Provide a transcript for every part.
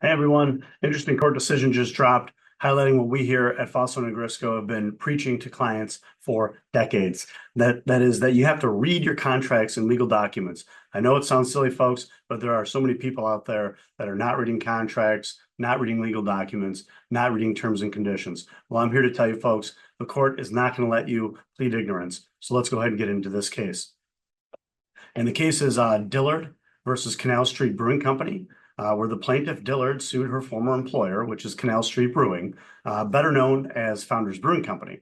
Hey everyone, interesting court decision just dropped, highlighting what we here at Fausone Grysko have been preaching to clients for decades. That is that you have to read your contracts and legal documents. I know it sounds silly, folks, but there are so many people out there that are not reading contracts, not reading legal documents, not reading terms and conditions. Well, I'm here to tell you, folks, the court is not going to let you plead ignorance. So let's go ahead and get into this case. And the case is Dillard versus Canal Street Brewing Company. Where the plaintiff Dillard sued her former employer, which is Canal Street Brewing, better known as Founders Brewing Company.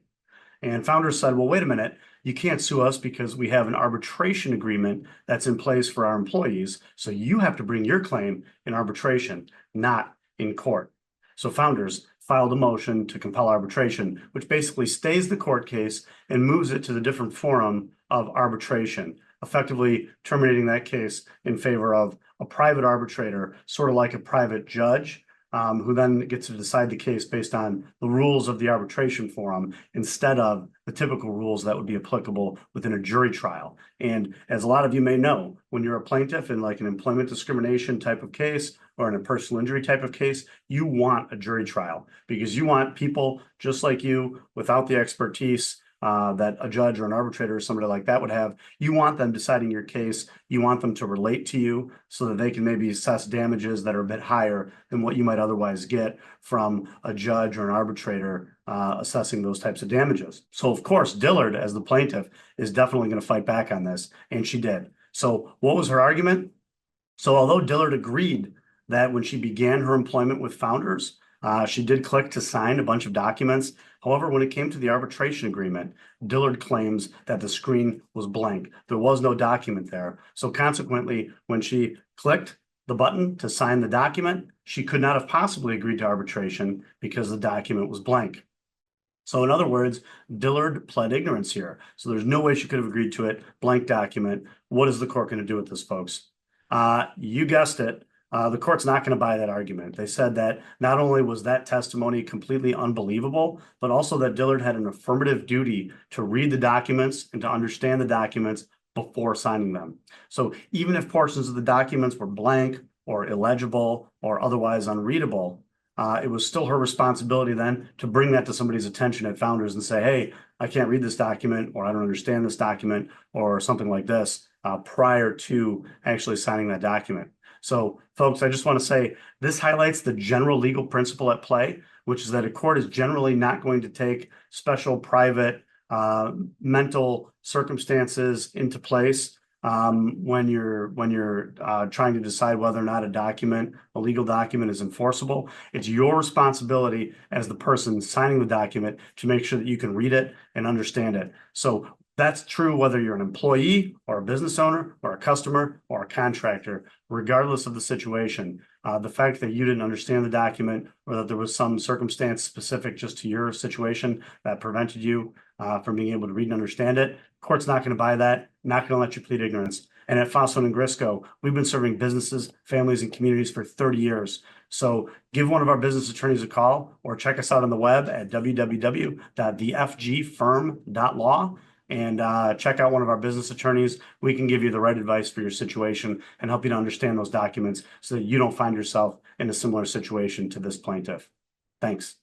And Founders said, well, wait a minute, you can't sue us because we have an arbitration agreement that's in place for our employees. So you have to bring your claim in arbitration, not in court. So Founders filed a motion to compel arbitration, which basically stays the court case and moves it to the different forum of arbitration, effectively terminating that case in favor of a private arbitrator, sort of like a private judge, who then gets to decide the case based on the rules of the arbitration forum instead of the typical rules that would be applicable within a jury trial. And as a lot of you may know, when you're a plaintiff in like an employment discrimination type of case or in a personal injury type of case, you want a jury trial because you want people just like you without the expertise that a judge or an arbitrator or somebody like that would have. You want them deciding your case. You want them to relate to you so that they can maybe assess damages that are a bit higher than what you might otherwise get from a judge or an arbitrator assessing those types of damages. So of course, Dillard, as the plaintiff, is definitely going to fight back on this, and she did. So what was her argument? So although Dillard agreed that when she began her employment with Founders, she did click to sign a bunch of documents. However, when it came to the arbitration agreement, Dillard claims that the screen was blank. There was no document there. So consequently, when she clicked the button to sign the document, she could not have possibly agreed to arbitration because the document was blank. So in other words, Dillard pled ignorance here. So there's no way she could have agreed to it. Blank document. What is the court going to do with this, folks? You guessed it. The court's not going to buy that argument. They said that not only was that testimony completely unbelievable, but also that Dillard had an affirmative duty to read the documents and to understand the documents before signing them. So even if portions of the documents were blank or illegible or otherwise unreadable, it was still her responsibility then to bring that to somebody's attention at Founders and say, hey, I can't read this document, or I don't understand this document, or something like this prior to actually signing that document. So, folks, I just want to say this highlights the general legal principle at play, which is that a court is generally not going to take special private mental circumstances into place when you're trying to decide whether or not a legal document is enforceable. It's your responsibility as the person signing the document to make sure that you can read it and understand it. So that's true whether you're an employee or a business owner or a customer or a contractor, regardless of the situation. The fact that you didn't understand the document or that there was some circumstance specific just to your situation that prevented you from being able to read and understand it, court's not going to buy that, not going to let you plead ignorance. And at Fausone & Grysko, we've been serving businesses, families, and communities for 30 years. So give one of our business attorneys a call or check us out on the web at www.thefgfirm.law. And check out one of our business attorneys. We can give you the right advice for your situation and help you to understand those documents so that you don't find yourself in a similar situation to this plaintiff. Thanks.